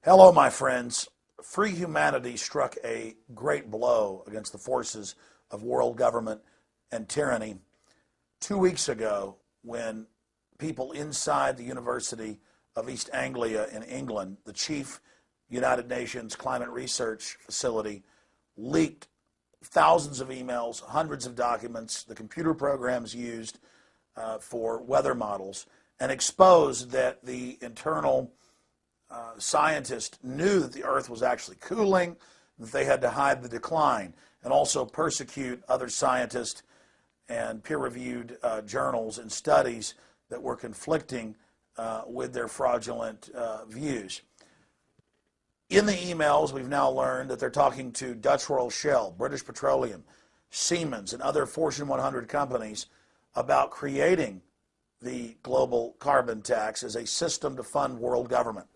Hello, my friends. Free humanity struck a great blow against the forces of world government and tyranny 2 weeks ago when people inside the University of East Anglia in England, the chief United Nations climate research facility, leaked thousands of emails, hundreds of documents, the computer programs used for weather models, and exposed that the internal scientists knew that the Earth was actually cooling, that they had to hide the decline, and also persecute other scientists and peer-reviewed journals and studies that were conflicting with their fraudulent views. In the emails, we've now learned that they're talking to Dutch Royal Shell, British Petroleum, Siemens, and other Fortune 100 companies about creating the global carbon tax as a system to fund world government.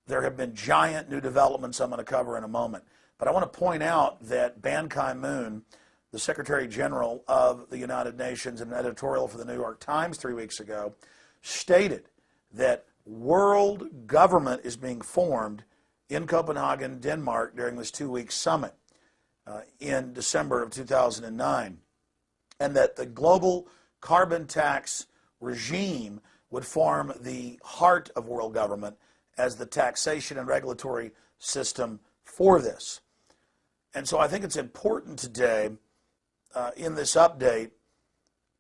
There have been giant new developments I'm going to cover in a moment. But I want to point out that Ban Ki-moon, the Secretary General of the United Nations, in an editorial for the New York Times 3 weeks ago, stated that world government is being formed in Copenhagen, Denmark, during this 2-week summit in December of 2009, and that the global carbon tax regime would form the heart of world government as the taxation and regulatory system for this. And so I think it's important today in this update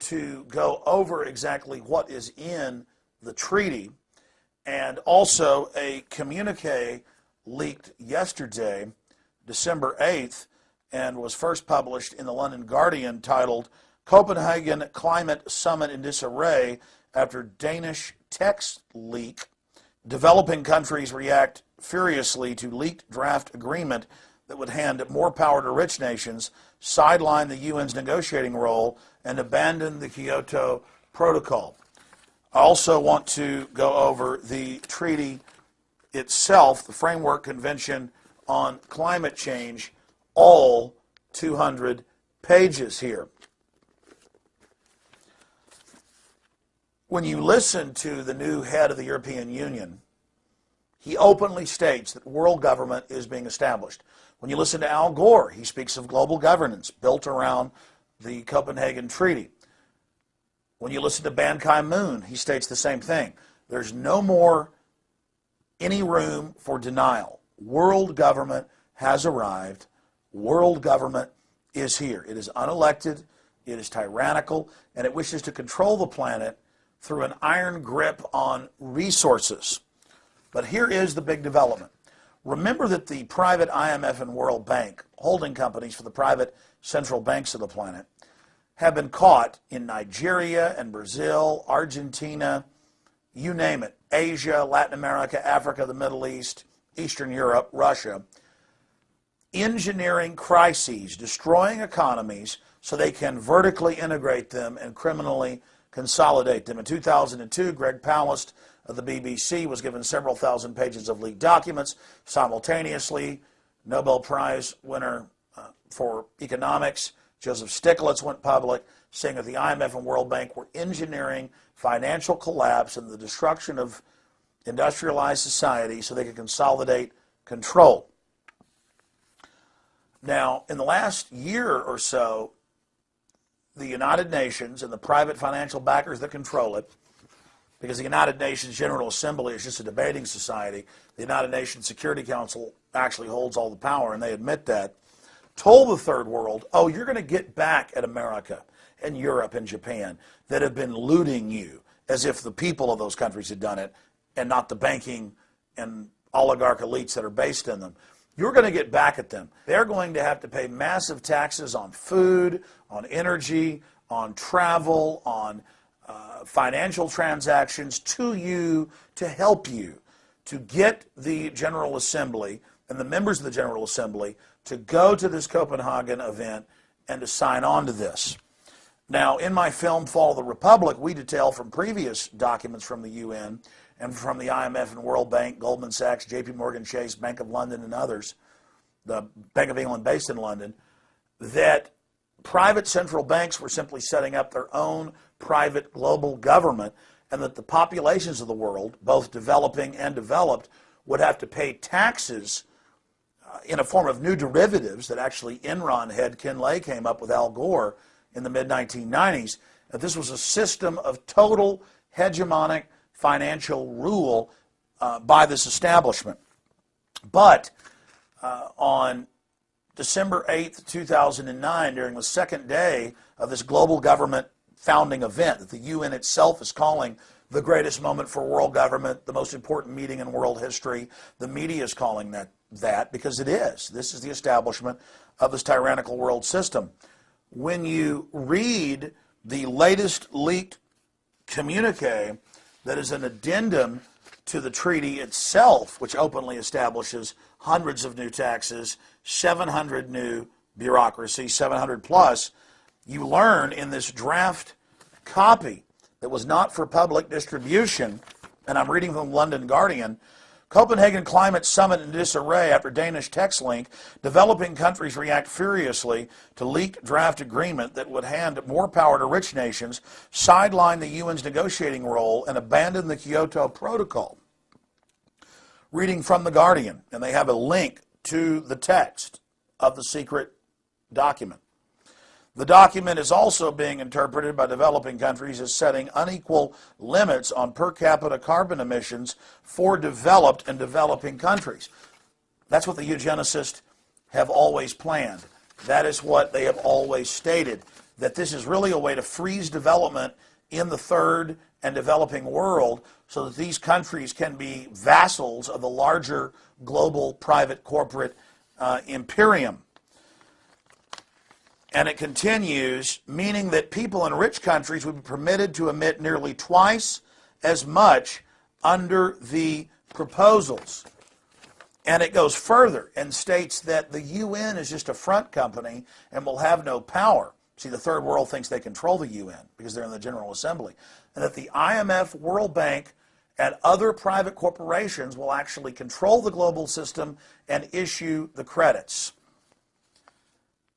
to go over exactly what is in the treaty, and also a communique leaked yesterday, December 8th, and was first published in the London Guardian, titled "Copenhagen Climate Summit in Disarray After Danish Text Leak. Developing countries react furiously to leaked draft agreement that would hand more power to rich nations, sideline the UN's negotiating role, and abandon the Kyoto Protocol." I also want to go over the treaty itself, the Framework Convention on Climate Change, all 200 pages here. When you listen to the new head of the European Union, he openly states that world government is being established. When you listen to Al Gore, he speaks of global governance built around the Copenhagen Treaty. When you listen to Ban Ki-moon, he states the same thing. There's no more any room for denial. World government has arrived. World government is here. It is unelected, it is tyrannical, and it wishes to control the planet through an iron grip on resources. But here is the big development. Remember that the private IMF and World Bank, holding companies for the private central banks of the planet, have been caught in Nigeria and Brazil, Argentina, you name it, Asia, Latin America, Africa, the Middle East, Eastern Europe, Russia, engineering crises, destroying economies so they can vertically integrate them and criminally consolidate them. In 2002, Greg Palast of the BBC was given several thousand pages of leaked documents. Simultaneously, Nobel Prize winner for economics, Joseph Stiglitz, went public saying that the IMF and World Bank were engineering financial collapse and the destruction of industrialized society so they could consolidate control. Now, in the last year or so, the United Nations and the private financial backers that control it, because the United Nations General Assembly is just a debating society, the United Nations Security Council actually holds all the power, and they admit that, told the third world, oh, you're going to get back at America and Europe and Japan that have been looting you, as if the people of those countries had done it and not the banking and oligarch elites that are based in them. You're going to get back at them. They're going to have to pay massive taxes on food, on energy, on travel, on financial transactions to you, to help you, to get the General Assembly and the members of the General Assembly to go to this Copenhagen event and to sign on to this. Now, in my film, Fall of the Republic, we detail from previous documents from the UN and from the IMF and World Bank, Goldman Sachs, JP Morgan Chase, Bank of London, and others, the Bank of England based in London, that private central banks were simply setting up their own private global government, and that the populations of the world, both developing and developed, would have to pay taxes in a form of new derivatives that actually Enron head Ken Lay came up with Al Gore in the mid-1990s. That this was a system of total hegemonic financial rule by this establishment. But on December 8th, 2009, during the second day of this global government founding event that the UN itself is calling the greatest moment for world government, the most important meeting in world history, the media is calling that because it is. This is the establishment of this tyrannical world system. When you read the latest leaked communique that is an addendum to the treaty itself, which openly establishes hundreds of new taxes, 700 new bureaucracy, 700 plus, you learn in this draft copy that was not for public distribution, and I'm reading from the London Guardian, Copenhagen Climate Summit in disarray after Danish text link, developing countries react furiously to leaked draft agreement that would hand more power to rich nations, sideline the UN's negotiating role, and abandon the Kyoto Protocol. Reading from the Guardian, and they have a link to the text of the secret document. The document is also being interpreted by developing countries as setting unequal limits on per capita carbon emissions for developed and developing countries. That's what the eugenicists have always planned. That is what they have always stated, that this is really a way to freeze development in the third and developing world so that these countries can be vassals of the larger global private corporate imperium. And it continues, meaning that people in rich countries would be permitted to emit nearly twice as much under the proposals. And it goes further and states that the UN is just a front company and will have no power. See, the third world thinks they control the UN because they're in the General Assembly. And that the IMF, World Bank, and other private corporations will actually control the global system and issue the credits.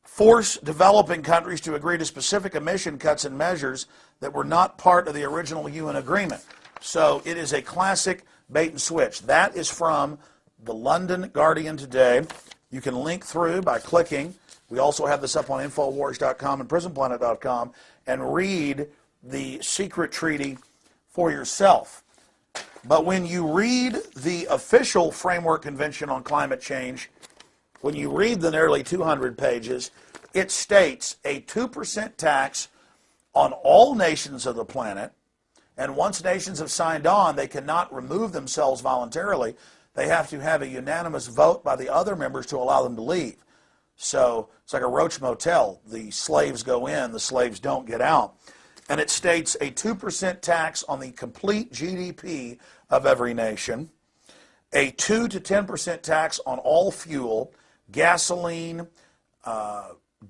Force developing countries to agree to specific emission cuts and measures that were not part of the original UN agreement. So it is a classic bait and switch. That is from the London Guardian today. You can link through by clicking. We also have this up on Infowars.com and PrisonPlanet.com and read the secret treaty for yourself. But when you read the official Framework Convention on Climate Change, when you read the nearly 200 pages, it states a 2% tax on all nations of the planet, and once nations have signed on, they cannot remove themselves voluntarily. They have to have a unanimous vote by the other members to allow them to leave. So it's like a roach motel. The slaves go in, the slaves don't get out. And it states a 2% tax on the complete GDP of every nation, a 2 to 10% tax on all fuel, gasoline,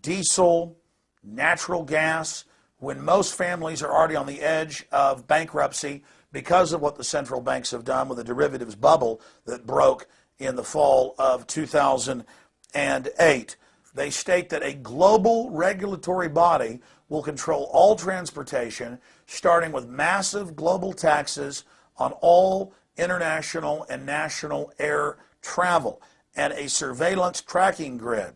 diesel, natural gas, when most families are already on the edge of bankruptcy because of what the central banks have done with the derivatives bubble that broke in the fall of 2008. They state that a global regulatory body will control all transportation, starting with massive global taxes on all international and national air travel, and a surveillance tracking grid.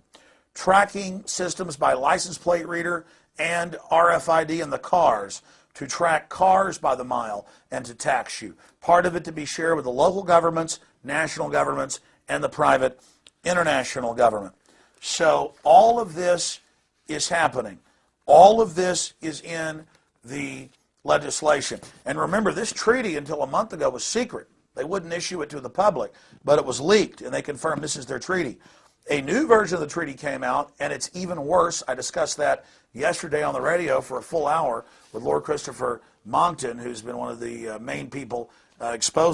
Tracking systems by license plate reader and RFID in the cars to track cars by the mile and to tax you. Part of it to be shared with the local governments, national governments, and the private international government. So all of this is happening. All of this is in the legislation. And remember, this treaty until a month ago was secret. They wouldn't issue it to the public, but it was leaked, and they confirmed this is their treaty. A new version of the treaty came out, and it's even worse. I discussed that yesterday on the radio for a full hour with Lord Christopher Monckton, who's been one of the main people exposed